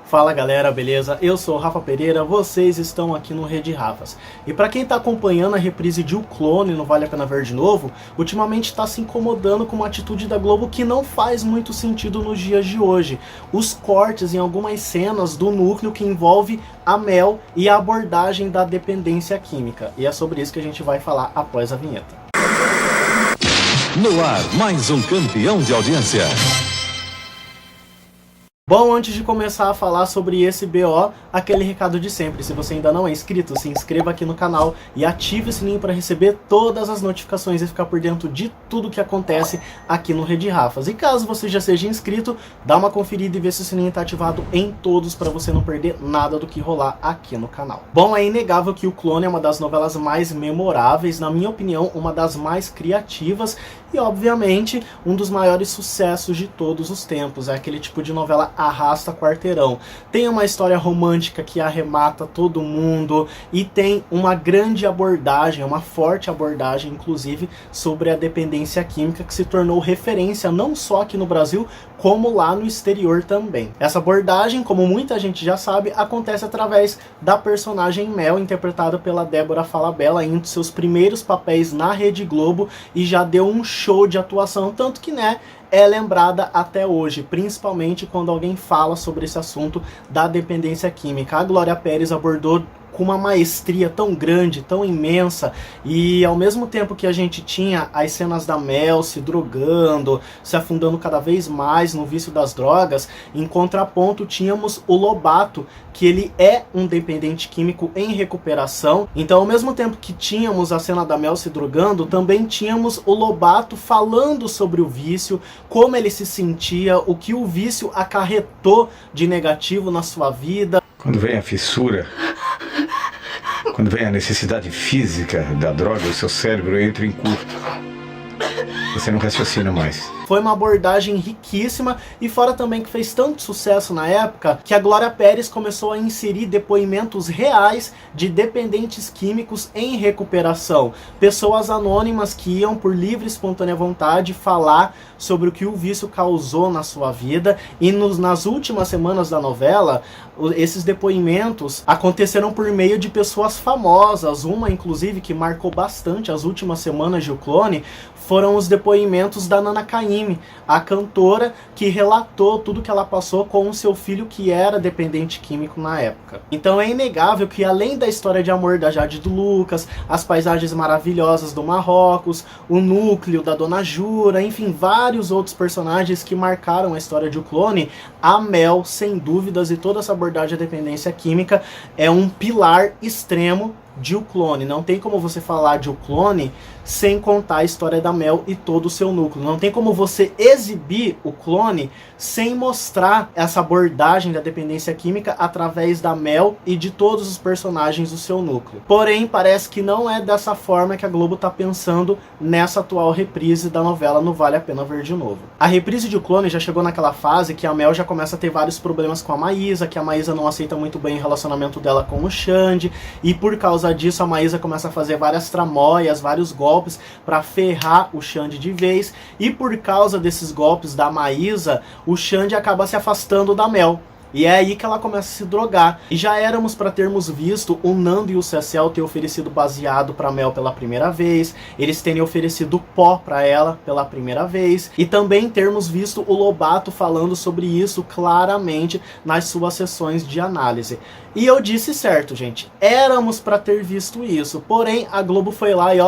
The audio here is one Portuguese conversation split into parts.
Fala galera, beleza? Eu sou o Rafa Pereira, vocês estão aqui no Rede Rafas. E pra quem tá acompanhando a reprise de O Clone no Vale a Pena Ver de Novo, ultimamente tá se incomodando com uma atitude da Globo que não faz muito sentido nos dias de hoje. Os cortes em algumas cenas do núcleo que envolve a Mel e a abordagem da dependência química. E é sobre isso que a gente vai falar após a vinheta. No ar, mais um campeão de audiência. Bom, antes de começar a falar sobre esse BO, aquele recado de sempre. Se você ainda não é inscrito, se inscreva aqui no canal e ative o sininho para receber todas as notificações e ficar por dentro de tudo que acontece aqui no Rede Rafas. E caso você já seja inscrito, dá uma conferida e vê se o sininho está ativado em todos para você não perder nada do que rolar aqui no canal. Bom, é inegável que O Clone é uma das novelas mais memoráveis, na minha opinião, uma das mais criativas e, obviamente, um dos maiores sucessos de todos os tempos. É aquele tipo de novela arrasta quarteirão. Tem uma história romântica que arremata todo mundo e tem uma grande abordagem, uma forte abordagem, inclusive, sobre a dependência química que se tornou referência não só aqui no Brasil, como lá no exterior também. Essa abordagem, como muita gente já sabe, acontece através da personagem Mel, interpretada pela Débora Falabella, em um dos seus primeiros papéis na Rede Globo, e já deu um show de atuação, tanto que, né, é lembrada até hoje, principalmente quando alguém fala sobre esse assunto da dependência química. A Glória Pérez abordou com uma maestria tão grande, tão imensa, e ao mesmo tempo que a gente tinha as cenas da Mel se drogando, se afundando cada vez mais no vício das drogas, em contraponto tínhamos o Lobato, que ele é um dependente químico em recuperação. Então, ao mesmo tempo que tínhamos a cena da Mel se drogando, também tínhamos o Lobato falando sobre o vício, como ele se sentia, o que o vício acarretou de negativo na sua vida. Quando vem a fissura, quando vem a necessidade física da droga, o seu cérebro entra em curto. Você não raciocina mais. Foi uma abordagem riquíssima, e fora também que fez tanto sucesso na época que a Glória Pérez começou a inserir depoimentos reais de dependentes químicos em recuperação. Pessoas anônimas que iam por livre e espontânea vontade falar sobre o que o vício causou na sua vida, e nas últimas semanas da novela, esses depoimentos aconteceram por meio de pessoas famosas. Uma, inclusive, que marcou bastante as últimas semanas de O Clone, foram os depoimentos da Nana Caymmi, a cantora que relatou tudo que ela passou com o seu filho, que era dependente químico na época. Então é inegável que, além da história de amor da Jade e do Lucas, as paisagens maravilhosas do Marrocos, o núcleo da Dona Jura, enfim, vários outros personagens que marcaram a história de O Clone, a Mel, sem dúvidas, e toda essa abordagem da dependência química é um pilar extremo de O Clone. Não tem como você falar de O Clone sem contar a história da Mel e todo o seu núcleo. Não tem como você exibir O Clone sem mostrar essa abordagem da dependência química através da Mel e de todos os personagens do seu núcleo. Porém, parece que não é dessa forma que a Globo está pensando nessa atual reprise da novela No Vale a Pena Ver de Novo. A reprise de O Clone já chegou naquela fase que a Mel já começa a ter vários problemas com a Maísa, que a Maísa não aceita muito bem o relacionamento dela com o Xande, e por causa disso a Maísa começa a fazer várias tramóias, vários golpes para ferrar o Xande de vez, e por causa desses golpes da Maísa, o Xande acaba se afastando da Mel. E é aí que ela começa a se drogar. E já éramos para termos visto o Nando e o Cecel ter oferecido baseado para Mel pela primeira vez, eles terem oferecido pó para ela pela primeira vez, e também termos visto o Lobato falando sobre isso claramente nas suas sessões de análise. E eu disse certo, gente, éramos para ter visto isso, porém a Globo foi lá e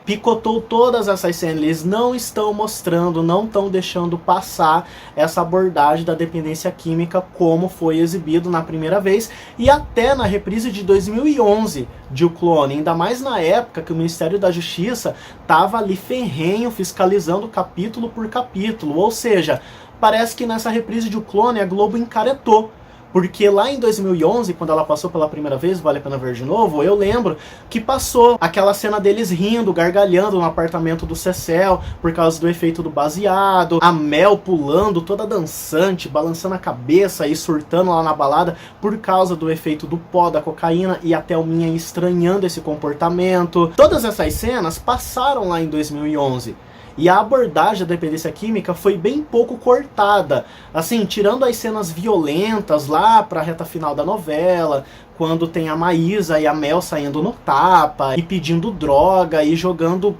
picotou todas essas cenas. Eles não estão mostrando, não estão deixando passar essa abordagem da dependência química como foi exibido na primeira vez e até na reprise de 2011 de O Clone, ainda mais na época que o Ministério da Justiça estava ali ferrenho fiscalizando capítulo por capítulo. Ou seja, parece que nessa reprise de O Clone a Globo encaretou. Porque lá em 2011, quando ela passou pela primeira vez, Vale a Pena Ver de Novo, eu lembro que passou aquela cena deles rindo, gargalhando no apartamento do Cecel, por causa do efeito do baseado, a Mel pulando, toda dançante, balançando a cabeça e surtando lá na balada, por causa do efeito do pó, da cocaína, e a Thelminha estranhando esse comportamento. Todas essas cenas passaram lá em 2011. E a abordagem da dependência química foi bem pouco cortada, assim, tirando as cenas violentas lá pra reta final da novela, quando tem a Maísa e a Mel saindo no tapa, e pedindo droga, e jogando,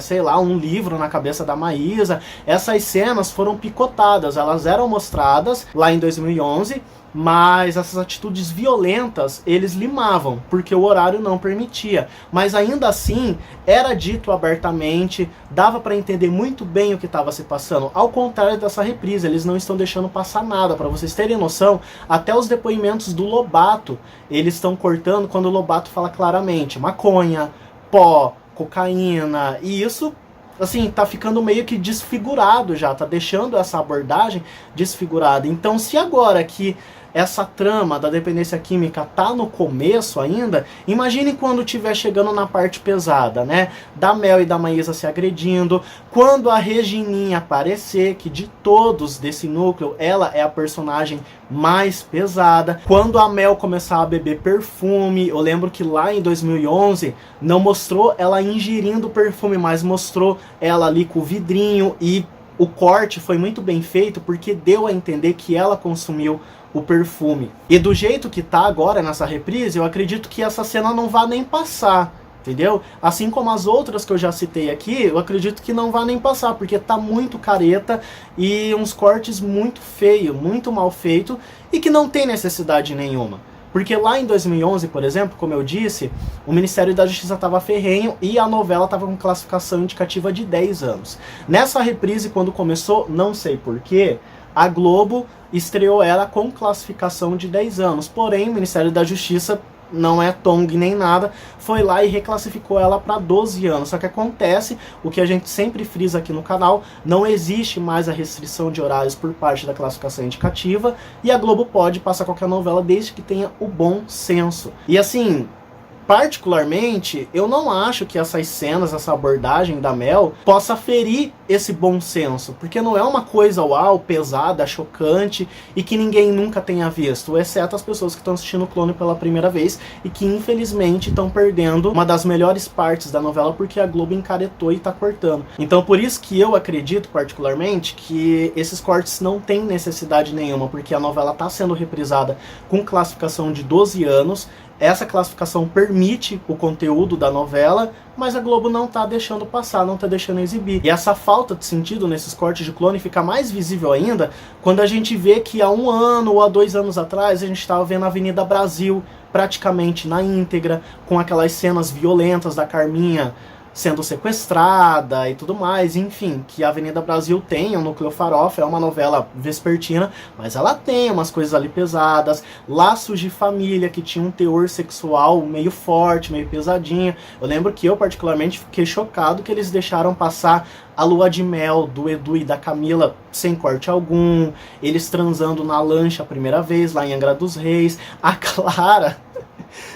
sei lá, um livro na cabeça da Maísa. Essas cenas foram picotadas, elas eram mostradas lá em 2011, mas essas atitudes violentas eles limavam, porque o horário não permitia. Mas ainda assim, era dito abertamente, dava para entender muito bem o que estava se passando. Ao contrário dessa reprise, eles não estão deixando passar nada. Para vocês terem noção, até os depoimentos do Lobato, eles estão cortando quando o Lobato fala claramente maconha, pó, cocaína, e isso, assim, tá ficando meio que desfigurado já, tá deixando essa abordagem desfigurada. Então, se agora que essa trama da dependência química tá no começo ainda, imagine quando estiver chegando na parte pesada, né? Da Mel e da Maísa se agredindo, quando a Regininha aparecer, que de todos desse núcleo, ela é a personagem mais pesada, quando a Mel começar a beber perfume. Eu lembro que lá em 2011 não mostrou ela ingerindo perfume, mas mostrou ela ali com o vidrinho, e o corte foi muito bem feito porque deu a entender que ela consumiu o perfume. E do jeito que tá agora nessa reprise, eu acredito que essa cena não vai nem passar, entendeu? Assim como as outras que eu já citei aqui, eu acredito que não vai nem passar, porque tá muito careta e uns cortes muito feios, muito mal feito, e que não tem necessidade nenhuma. Porque lá em 2011, por exemplo, como eu disse, o Ministério da Justiça estava ferrenho e a novela estava com classificação indicativa de 10 anos. Nessa reprise, quando começou, não sei porquê, a Globo estreou ela com classificação de 10 anos. Porém, o Ministério da Justiça, não é Tong nem nada, foi lá e reclassificou ela para 12 anos. Só que acontece, o que a gente sempre frisa aqui no canal, não existe mais a restrição de horários por parte da classificação indicativa, e a Globo pode passar qualquer novela desde que tenha o bom senso. E assim, particularmente, eu não acho que essas cenas, essa abordagem da Mel possa ferir esse bom senso, porque não é uma coisa uau, pesada, chocante e que ninguém nunca tenha visto, exceto as pessoas que estão assistindo o Clone pela primeira vez e que infelizmente estão perdendo uma das melhores partes da novela porque a Globo encaretou e tá cortando. Então por isso que eu acredito particularmente que esses cortes não têm necessidade nenhuma, porque a novela tá sendo reprisada com classificação de 12 anos, essa classificação permite o conteúdo da novela, mas a Globo não tá deixando passar, não tá deixando exibir. E essa falta de sentido nesses cortes de Clone fica mais visível ainda quando a gente vê que há 1 ano ou há 2 anos atrás a gente estava vendo a Avenida Brasil praticamente na íntegra, com aquelas cenas violentas da Carminha sendo sequestrada e tudo mais, enfim, que a Avenida Brasil tem, o Núcleo Farofa, é uma novela vespertina, mas ela tem umas coisas ali pesadas, Laços de Família, que tinha um teor sexual meio forte, meio pesadinho. Eu lembro que eu particularmente fiquei chocado que eles deixaram passar a lua de mel do Edu e da Camila sem corte algum, eles transando na lancha a primeira vez, lá em Angra dos Reis, a Clara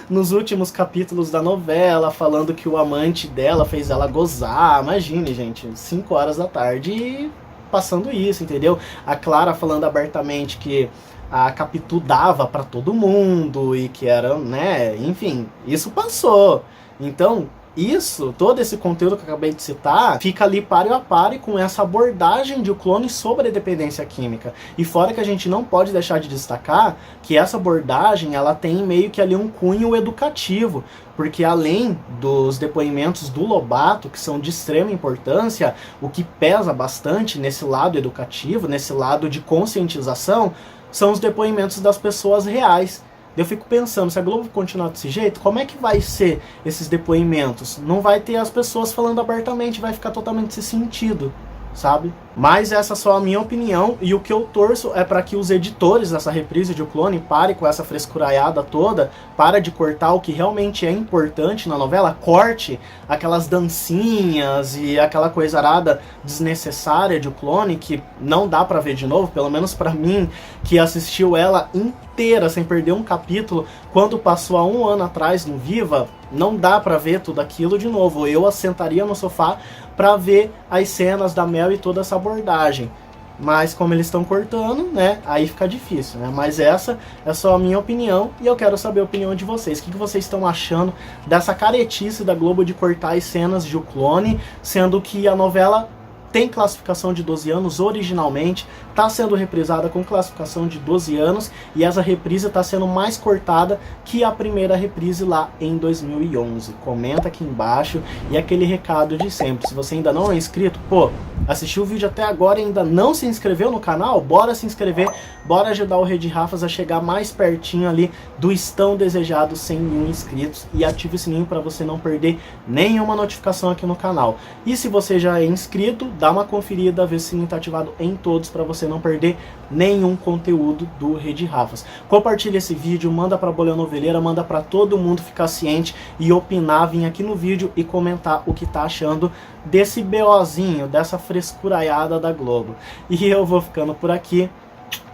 nos últimos capítulos da novela, falando que o amante dela fez ela gozar. Imagine, gente, 5 horas da tarde e passando isso, entendeu? A Clara falando abertamente que a Capitu dava pra todo mundo e que era, né, enfim, isso passou. Então, isso, todo esse conteúdo que eu acabei de citar, fica ali páreo a páreo com essa abordagem de O Clone sobre a dependência química. E fora que a gente não pode deixar de destacar que essa abordagem, ela tem meio que ali um cunho educativo, porque além dos depoimentos do Lobato, que são de extrema importância, o que pesa bastante nesse lado educativo, nesse lado de conscientização, são os depoimentos das pessoas reais. Eu fico pensando, se a Globo continuar desse jeito, como é que vai ser esses depoimentos? Não vai ter as pessoas falando abertamente, vai ficar totalmente sem sentido, sabe? Mas essa é só a minha opinião, e o que eu torço é para que os editores dessa reprise de O Clone parem com essa frescuraiada toda, para de cortar o que realmente é importante na novela, corte aquelas dancinhas e aquela coisa arada desnecessária de O Clone, que não dá pra ver de novo, pelo menos pra mim, que assistiu ela inteira sem perder um capítulo, quando passou há 1 ano atrás no Viva, não dá pra ver tudo aquilo de novo. Eu assentaria no sofá pra ver as cenas da Mel e toda essa abordagem. Mas como eles estão cortando, né, aí fica difícil, né? Mas essa é só a minha opinião e eu quero saber a opinião de vocês. O que vocês estão achando dessa caretice da Globo de cortar as cenas de O Clone, sendo que a novela tem classificação de 12 anos originalmente, está sendo reprisada com classificação de 12 anos e essa reprise está sendo mais cortada que a primeira reprise lá em 2011. Comenta aqui embaixo e aquele recado de sempre, se você ainda não é inscrito, pô, assistiu o vídeo até agora e ainda não se inscreveu no canal, bora se inscrever, bora ajudar o Rede Rafas a chegar mais pertinho ali do tão desejado 100 mil inscritos e ative o sininho para você não perder nenhuma notificação aqui no canal. E se você já é inscrito, dá uma conferida, ver se o sininho está ativado em todos para você não perder nenhum conteúdo do Rede Rafas. Compartilha esse vídeo, manda para a Bolha Noveleira, manda para todo mundo ficar ciente e opinar, vir aqui no vídeo e comentar o que tá achando desse BOzinho, dessa frescuraiada da Globo. E eu vou ficando por aqui.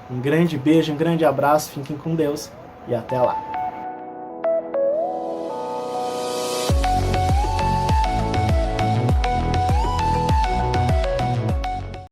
Um grande beijo, um grande abraço, fiquem com Deus e até lá.